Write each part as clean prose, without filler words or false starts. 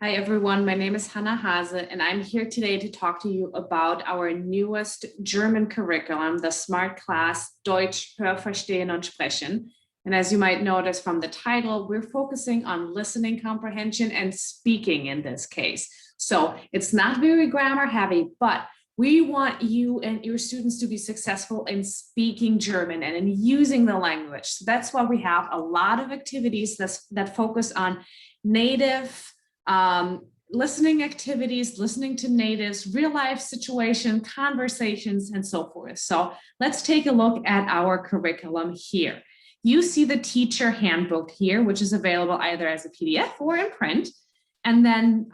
Hi everyone, my name is Hannah Hase and I'm here today to talk to you about our newest German curriculum, the SmartClass Deutsch, Hörverstehen und Sprechen. And as you might notice from the title, we're focusing on listening comprehension and speaking in this case. So it's not very grammar heavy, but we want you and your students to be successful in speaking German and in using the language. So that's why we have a lot of activities that focus on native listening activities, listening to natives, real life situation, conversations, and so forth. So let's take a look at our curriculum here. You see the teacher handbook here, which is available either as a PDF or in print. And then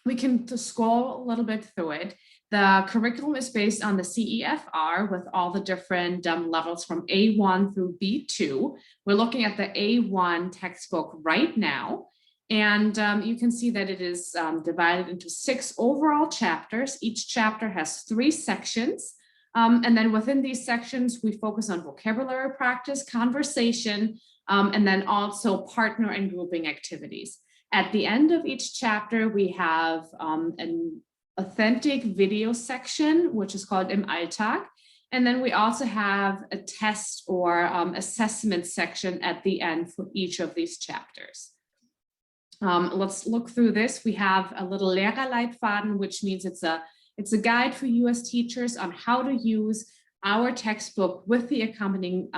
we can scroll a little bit through it. The curriculum is based on the CEFR with all the different levels from A1 through B2. We're looking at the A1 textbook right now. And you can see that it is divided into 6 overall chapters. Each chapter has 3 sections. And then within these sections, we focus on vocabulary practice, conversation, and then also partner and grouping activities. At the end of each chapter, we have an authentic video section, which is called Im Alltag. And then we also have a test or assessment section at the end for each of these chapters. Let's look through this. We have a little Lehrerleitfaden, which means it's a guide for you as teachers on how to use our textbook with the accompanying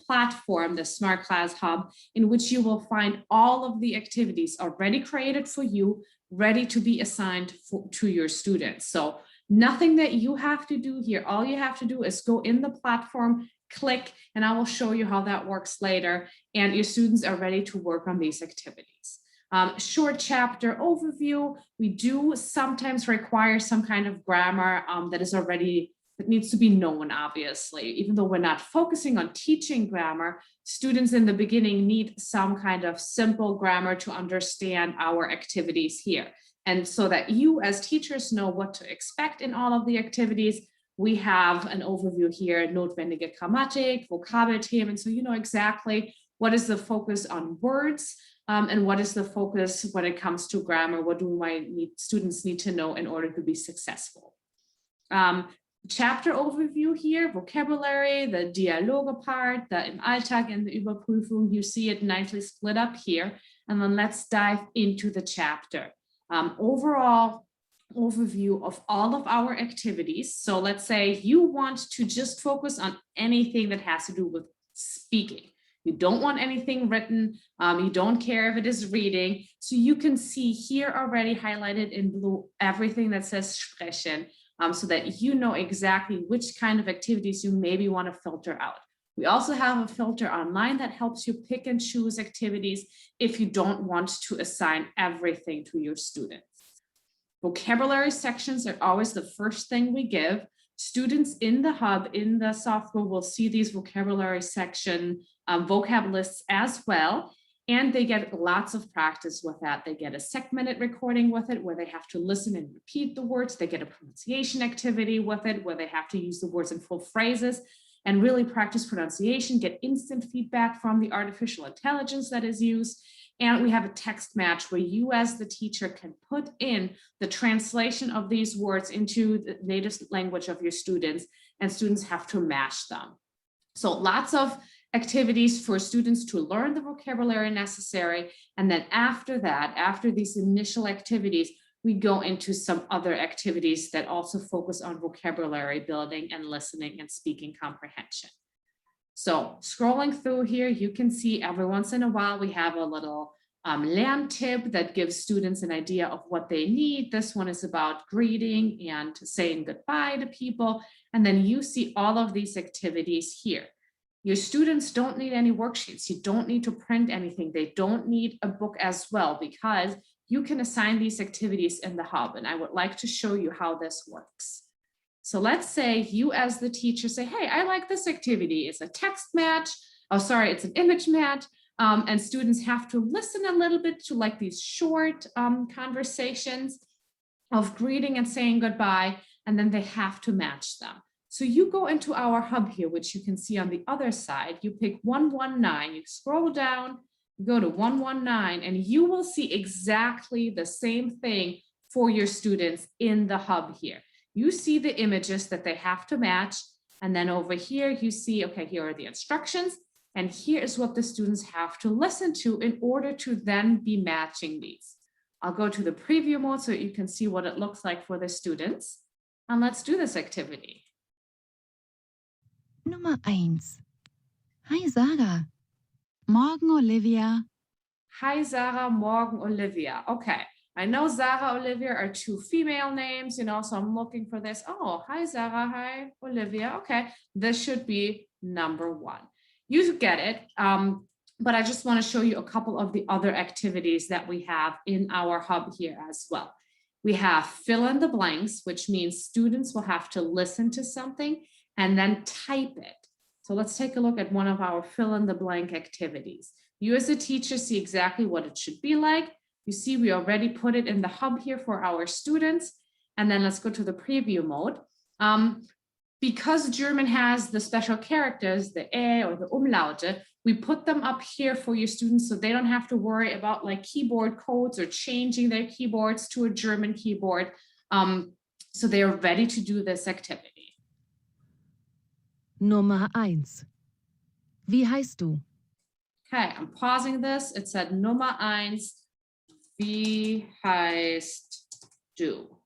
platform, the SmartClass Hub, in which you will find all of the activities already created for you, ready to be assigned to your students. So nothing that you have to do here. All you have to do is go in the platform, click, and I will show you how that works later. And your students are ready to work on these activities. Short chapter overview. We do sometimes require some kind of grammar that needs to be known, obviously. Even though we're not focusing on teaching grammar, students in the beginning need some kind of simple grammar to understand our activities here. And so that you as teachers know what to expect in all of the activities, we have an overview here, notwendige Grammatik, Vokabelthemen, so you know exactly what is the focus on words, and what is the focus when it comes to grammar? What do my students need to know in order to be successful? Chapter overview here, vocabulary, the Dialoge part, the Im Alltag and the Überprüfung. You see it nicely split up here. And then let's dive into the chapter. Overall overview of all of our activities. So let's say you want to just focus on anything that has to do with speaking. You don't want anything written. You don't care if it is reading. So you can see here already highlighted in blue everything that says Sprechen, so that you know exactly which kind of activities you maybe want to filter out. We also have a filter online that helps you pick and choose activities if you don't want to assign everything to your students. Vocabulary sections are always the first thing we give. Students in the hub, in the software, will see these vocabulary section vocab lists as well, and they get lots of practice with that. They get a segmented recording with it where they have to listen and repeat the words. They get a pronunciation activity with it where they have to use the words in full phrases and really practice pronunciation, get instant feedback from the artificial intelligence that is used. And we have a text match where you as the teacher can put in the translation of these words into the native language of your students, and students have to match them. So lots of activities for students to learn the vocabulary necessary. And then after that, after these initial activities, we go into some other activities that also focus on vocabulary building and listening and speaking comprehension. So scrolling through here, you can see every once in a while we have a little Lerntip that gives students an idea of what they need. This one is about greeting and saying goodbye to people. And then you see all of these activities here. Your students don't need any worksheets. You don't need to print anything. They don't need a book as well, because you can assign these activities in the hub. And I would like to show you how this works. So let's say you as the teacher say, hey, I like this activity. It's a text match. Oh, sorry, it's an image match. And students have to listen a little bit to like these short conversations of greeting and saying goodbye, and then they have to match them. So you go into our hub here, which you can see on the other side. You pick 119, you scroll down, You go to 119 and you will see exactly the same thing for your students in the hub here. You see the images that they have to match. And then over here, you see, okay, here are the instructions. And here is what the students have to listen to in order to then be matching these. I'll go to the preview mode so you can see what it looks like for the students. And let's do this activity. Nummer 1. Hi Sarah. Morgen Olivia. Hi Sarah, morgen Olivia. Okay, I know Sarah, Olivia are two female names, you know, so I'm looking for this. Oh, hi Sarah, hi Olivia. Okay, this should be number 1. You get it, but I just want to show you a couple of the other activities that we have in our hub here as well. We have fill in the blanks, which means students will have to listen to something and then type it. So let's take a look at one of our fill in the blank activities. You as a teacher see exactly what it should be like. You see we already put it in the hub here for our students. And then let's go to the preview mode. Because German has the special characters, the E or the Umlaute, we put them up here for your students so they don't have to worry about like keyboard codes or changing their keyboards to a German keyboard. So they are ready to do this activity. Nummer 1. Wie heißt du? Okay, I'm pausing this. It said Nummer 1, wie heißt du?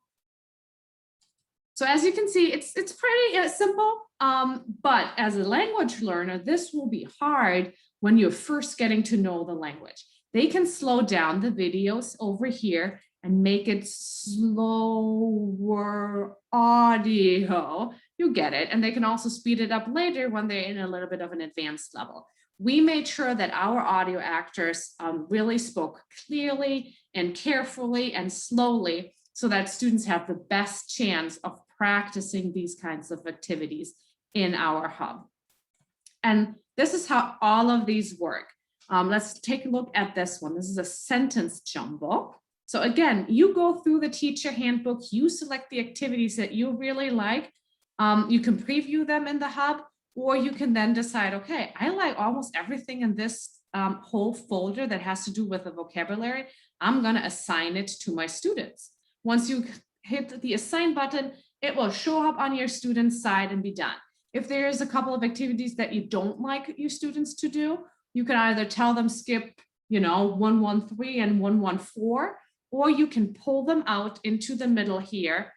So as you can see, it's pretty simple, but as a language learner, this will be hard when you're first getting to know the language. They can slow down the videos over here and make it slower audio. You get it. And they can also speed it up later when they're in a little bit of an advanced level. We made sure that our audio actors really spoke clearly and carefully and slowly so that students have the best chance of practicing these kinds of activities in our hub. And this is how all of these work. Let's take a look at this one. This is a sentence jumbo. So again, you go through the teacher handbook, you select the activities that you really like. You can preview them in the hub, or you can then decide, okay, I like almost everything in this whole folder that has to do with the vocabulary. I'm going to assign it to my students. Once you hit the assign button, it will show up on your student's side and be done. If there's a couple of activities that you don't like your students to do, you can either tell them skip, 113 and 114, or you can pull them out into the middle here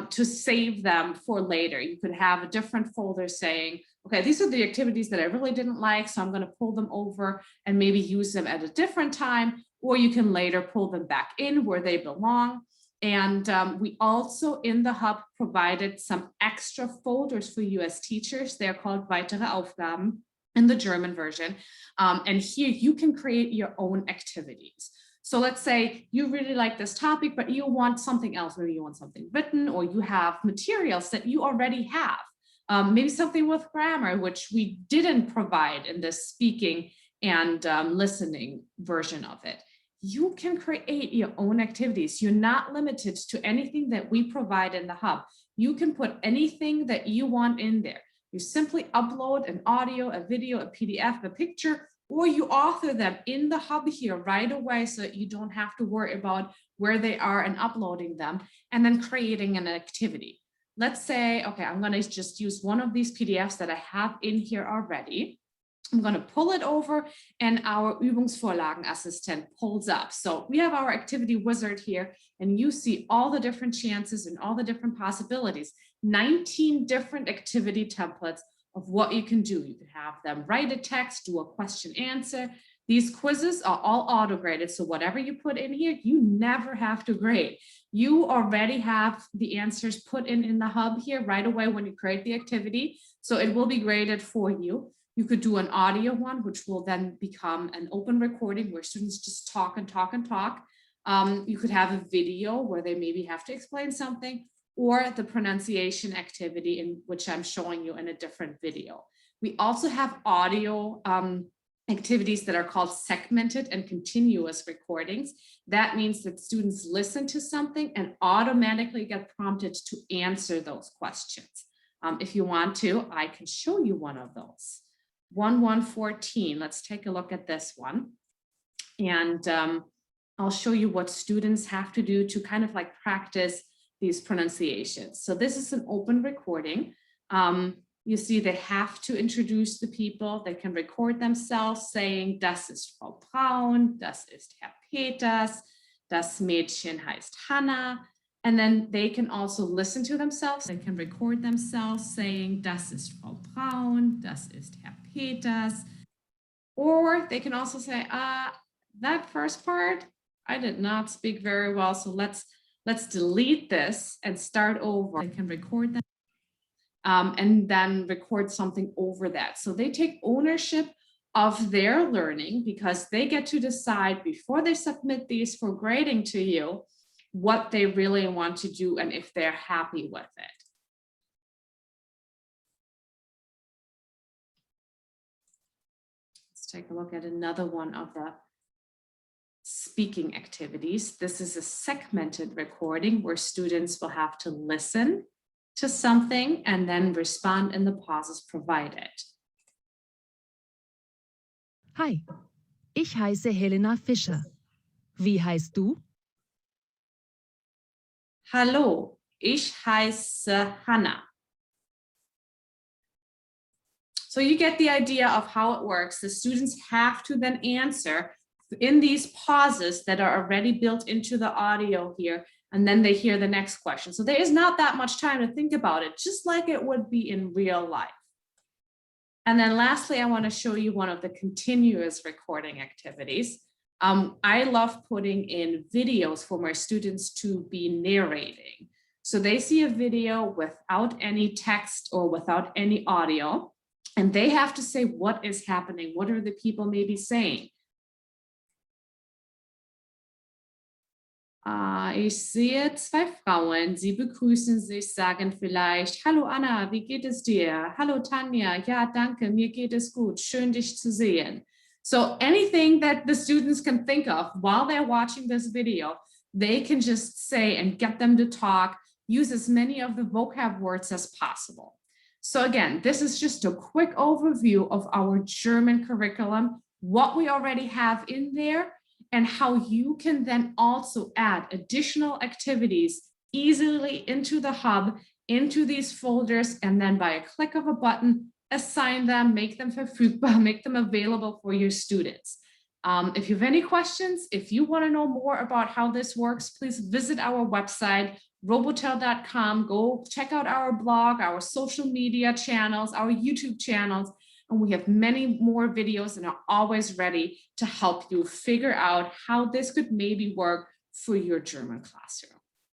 to save them for later. You could have a different folder saying, okay, these are the activities that I really didn't like, so I'm going to pull them over and maybe use them at a different time, or you can later pull them back in where they belong. And we also in the hub provided some extra folders for you as teachers. They're called Weitere Aufgaben in the German version. And here you can create your own activities. So let's say you really like this topic, but you want something else. Maybe you want something written, or you have materials that you already have. Maybe something with grammar, which we didn't provide in this speaking and listening version of it. You can create your own activities. You're not limited to anything that we provide in the hub. You can put anything that you want in there. You simply upload an audio, a video, a PDF, a picture, or you author them in the hub here right away so that you don't have to worry about where they are and uploading them and then creating an activity. Let's say, okay, I'm going to just use one of these PDFs that I have in here already. I'm going to pull it over and our Übungsvorlagenassistent pulls up. So we have our activity wizard here and you see all the different chances and all the different possibilities. 19 different activity templates of what you can do. You can have them write a text, do a question answer. These quizzes are all auto-graded. So whatever you put in here, you never have to grade. You already have the answers put in the hub here right away when you create the activity. So it will be graded for you. You could do an audio one, which will then become an open recording where students just talk and talk and talk. You could have a video where they maybe have to explain something, or the pronunciation activity in which I'm showing you in a different video. We also have audio activities that are called segmented and continuous recordings. That means that students listen to something and automatically get prompted to answer those questions. If you want to, I can show you one of those. 1114, let's take a look at this one. And I'll show you what students have to do to kind of like practice these pronunciations. So this is an open recording. You see they have to introduce the people. They can record themselves saying, das ist Frau Braun, das ist Herr Peters, das Mädchen heißt Hanna. And then they can also listen to themselves. They can record themselves saying, das ist Frau Braun, das ist Herr Peters. Or they can also say, that first part, I did not speak very well. So let's delete this and start over. They can record them and then record something over that. So they take ownership of their learning because they get to decide before they submit these for grading to you what they really want to do and if they're happy with it. Let's take a look at another one of the speaking activities. This is a segmented recording where students will have to listen to something and then respond in the pauses provided. Hi, ich heiße Helena Fischer. Wie heißt du? Hallo, ich heiße Hanna. So you get the idea of how it works. The students have to then answer in these pauses that are already built into the audio here, and then they hear the next question. So there is not that much time to think about it, just like it would be in real life. And then lastly, I want to show you one of the continuous recording activities. I love putting in videos for my students to be narrating. So they see a video without any text or without any audio, and they have to say what is happening. What are the people maybe saying? Ich sehe zwei Frauen, sie begrüßen sich, sagen vielleicht, hallo Anna, wie geht es dir? Hallo Tanja, ja, danke, mir geht es gut, schön dich zu sehen. So anything that the students can think of while they're watching this video, they can just say and get them to talk, use as many of the vocab words as possible. So again, this is just a quick overview of our German curriculum, what we already have in there, and how you can then also add additional activities easily into the hub, into these folders, and then by a click of a button, assign them, make them verfügbar, make them available for your students. If you have any questions, if you want to know more about how this works, please visit our website, robotel.com. Go check out our blog, our social media channels, our YouTube channels, and we have many more videos and are always ready to help you figure out how this could maybe work for your German classroom.